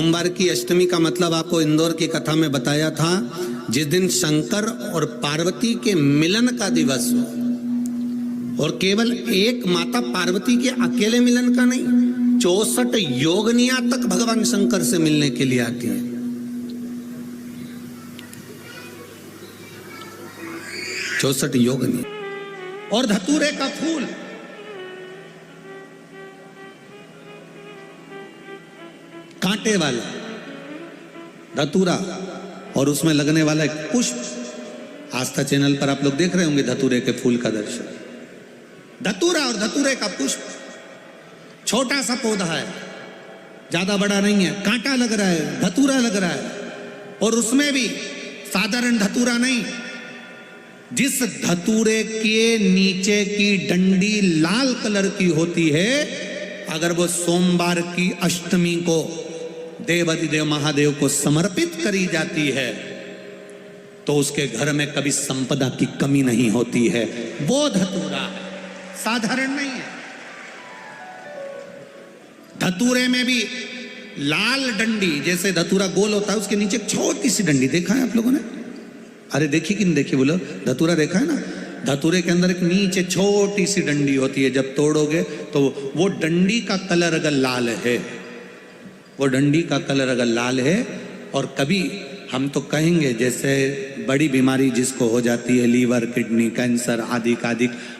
सोमवार की अष्टमी का मतलब आपको इंदौर की कथा में बताया था, जिस दिन शंकर और पार्वती के मिलन का दिवस हो। और केवल एक माता पार्वती के अकेले मिलन का नहीं, 64 योगनियां तक भगवान शंकर से मिलने के लिए आती है। चौसठ योगनियां और धतूरे का फूल, कांटे वाला धतूरा और उसमें लगने वाला एक पुष्प। आस्था चैनल पर आप लोग देख रहे होंगे धतूरे के फूल का दर्शन। धतूरा और धतूरे का पुष्प, छोटा सा पौधा है, ज्यादा बड़ा नहीं है, कांटा लग रहा है, धतूरा लग रहा है। और उसमें भी साधारण धतूरा नहीं, जिस धतूरे के नीचे की डंडी लाल कलर की होती है, अगर वो सोमवार की अष्टमी को देवाधिदेव महादेव को समर्पित करी जाती है तो उसके घर में कभी संपदा की कमी नहीं होती है। वो धतूरा है, साधारण नहीं है। धतूरे में भी लाल डंडी, जैसे धतूरा गोल होता है उसके नीचे एक छोटी सी डंडी, देखा है आप लोगों ने? अरे देखी कि नहीं देखी बोलो? धतूरा देखा है ना? धतूरे के अंदर एक नीचे छोटी सी डंडी होती है, जब तोड़ोगे तो वो डंडी का कलर अगर लाल है, वो डंडी का कलर अगर लाल है, और कभी हम तो कहेंगे जैसे बड़ी बीमारी जिसको हो जाती है, लीवर, किडनी, कैंसर आदि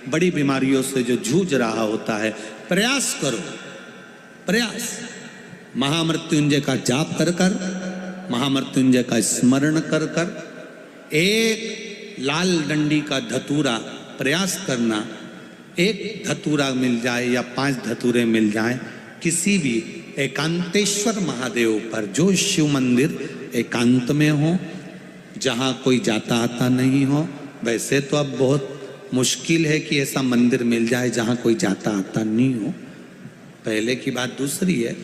बड़ी बीमारियों से जो जूझ रहा होता है, प्रयास करो, प्रयास महामृत्युंजय का जाप कर कर, महामृत्युंजय का स्मरण कर कर, एक लाल डंडी का धतूरा प्रयास करना। एक धतूरा मिल जाए या 5 धतूरे मिल जाए किसी भी एकांतेश्वर महादेव पर, जो शिव मंदिर एकांत में हो, जहाँ कोई जाता आता नहीं हो। वैसे तो अब बहुत मुश्किल है कि ऐसा मंदिर मिल जाए जहाँ कोई जाता आता नहीं हो। पहले की बात दूसरी है,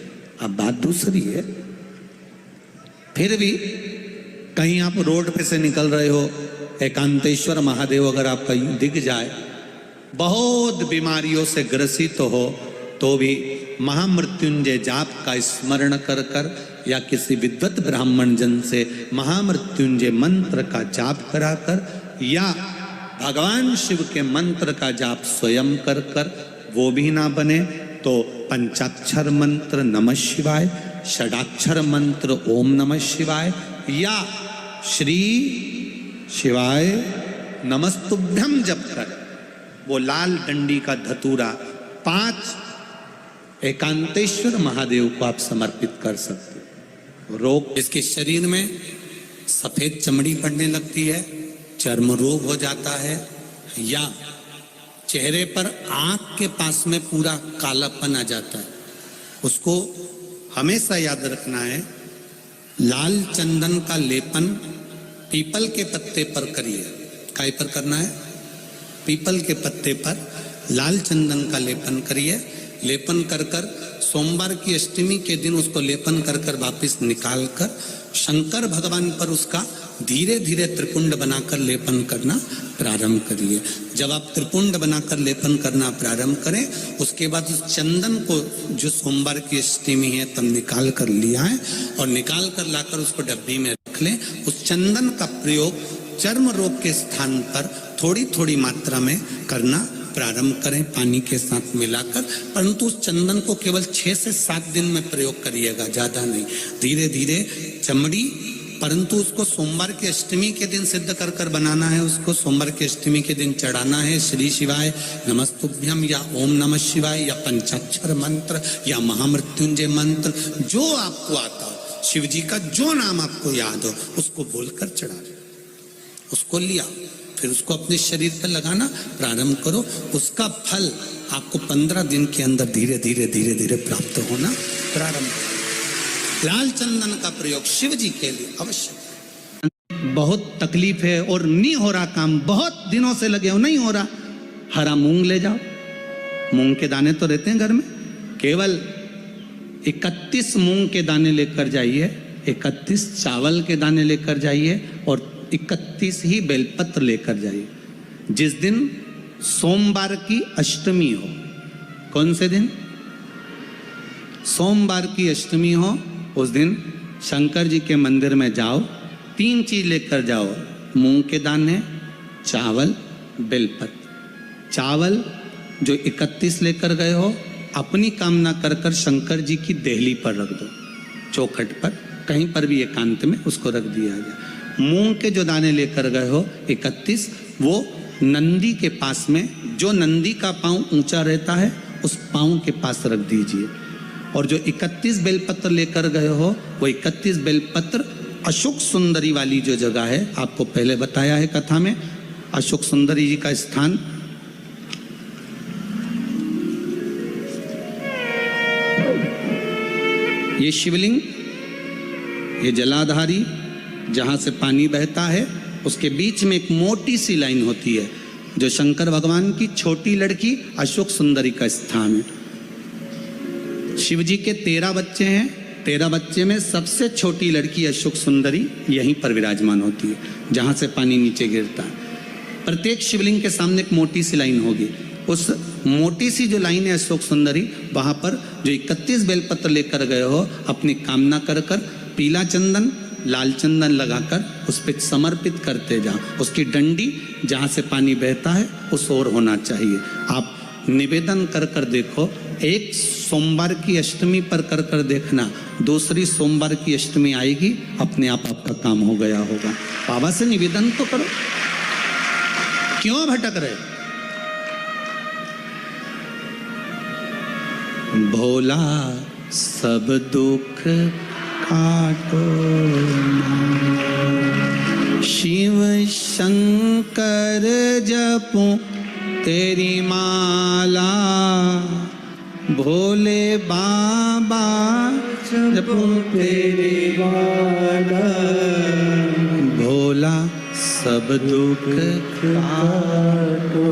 अब बात दूसरी है। फिर भी कहीं आप रोड पे से निकल रहे हो, एकांतेश्वर महादेव अगर आपका दिख जाए, बहुत बीमारियों से ग्रसित हो, तो भी महामृत्युंजय जाप का स्मरण कर कर या किसी विद्वत ब्राह्मण जन से महामृत्युंजय मंत्र का जाप कराकर या भगवान शिव के मंत्र का जाप स्वयं कर कर, वो भी ना बने तो पंचाक्षर मंत्र नमः शिवाय, षडाक्षर मंत्र ओम नमः शिवाय या श्री शिवाय नमस्तुभ्यम जप कर वो लाल डंडी का धतूरा 5 एकांतेश्वर महादेव को आप समर्पित कर सकते हो। रोग, इसके शरीर में सफेद चमड़ी पड़ने लगती है, चर्म रोग हो जाता है, या चेहरे पर आंख के पास में पूरा कालापन आ जाता है, उसको हमेशा याद रखना है। लाल चंदन का लेपन पीपल के पत्ते पर करिए। काय पर करना है? पीपल के पत्ते पर लाल चंदन का लेपन करिए। लेपन कर कर सोमवार की अष्टमी के दिन उसको लेपन कर कर वापिस निकाल कर शंकर भगवान पर उसका धीरे धीरे त्रिपुंड बनाकर लेपन करना प्रारंभ करिए। जब आप त्रिपुंड बनाकर लेपन करना प्रारंभ करें, उसके बाद उस चंदन को जो सोमवार की अष्टमी है तब निकाल कर लिया है और निकाल कर लाकर उसको डब्बी में रख लें। उस चंदन का प्रयोग चर्म रोग के स्थान पर थोड़ी थोड़ी मात्रा में करना प्रारंभ करें, पानी के साथ मिलाकर। परंतु उस चंदन को केवल 6 से 7 दिन में प्रयोग करिएगा, ज्यादा नहीं, धीरे धीरे चमड़ी। परंतु उसको सोमवार की अष्टमी के दिन सिद्ध कर कर बनाना है, उसको सोमवार की अष्टमी के दिन चढ़ाना है श्री शिवाय नमस्तुभ्यम या ओम नमः शिवाय या पंचाक्षर मंत्र या महामृत्युंजय मंत्र, जो आपको आता हो, शिव जी का जो नाम आपको याद हो उसको बोलकर चढ़ा, उसको लिया, फिर उसको अपने शरीर पर लगाना प्रारंभ करो। उसका फल आपको 15 दिन के अंदर धीरे धीरे धीरे धीरे प्राप्त होना प्रारंभ। लाल चंदन का प्रयोग शिव जी के लिए अवश्य। बहुत तकलीफ है और नहीं हो रहा काम, बहुत दिनों से लगे हो, नहीं हो रहा, हरा मूंग ले जाओ। मूंग के दाने तो रहते हैं घर में, केवल 31 मूंग के दाने लेकर जाइए, 31 चावल के दाने लेकर जाइए और 31 ही बेलपत्र लेकर जाइए। जिस दिन सोमवार की अष्टमी हो, कौन से दिन? सोमवार की अष्टमी हो उस दिन शंकर जी के मंदिर में जाओ, 3 चीज लेकर जाओ, मूंग के दाने, चावल, बेलपत्र। चावल जो 31 लेकर गए हो, अपनी कामना कर कर शंकर जी की देहली पर रख दो, चौखट पर, कहीं पर भी एकांत में उसको रख दिया जाए। मूंग के जो दाने लेकर गए हो 31, वो नंदी के पास में, जो नंदी का पांव ऊंचा रहता है उस पांव के पास रख दीजिए। और जो 31 बेलपत्र लेकर गए हो, वो 31 बेलपत्र अशोक सुंदरी वाली जो जगह है, आपको पहले बताया है कथा में, अशोक सुंदरी जी का स्थान ये शिवलिंग, ये जलाधारी जहां से पानी बहता है, उसके बीच में एक मोटी सी लाइन होती है जो शंकर भगवान की छोटी लड़की अशोक सुंदरी का स्थान है। शिव जी के 13 बच्चे हैं, 13 बच्चे में सबसे छोटी लड़की अशोक सुंदरी यहीं पर विराजमान होती है जहां से पानी नीचे गिरता है। प्रत्येक शिवलिंग के सामने एक मोटी सी लाइन होगी, उस मोटी सी जो लाइन है अशोक सुंदरी, वहां पर जो 31 बेलपत्र लेकर गए हो, अपनी कामना कर कर पीला चंदन, लाल चंदन लगाकर उस पर समर्पित करते जाओ। उसकी डंडी जहाँ से पानी बहता है उस ओर होना चाहिए। आप निवेदन कर कर देखो, एक सोमवार की अष्टमी पर कर कर देखना, दूसरी सोमवार की अष्टमी आएगी, अपने आप आपका काम हो गया होगा। बाबा से निवेदन तो करो, क्यों भटक रहे? भोला सब दुख काटो, शिव शंकर जपो तेरी माला, भोले बाबा जपो तेरी माला, भोला सब दुख काटो।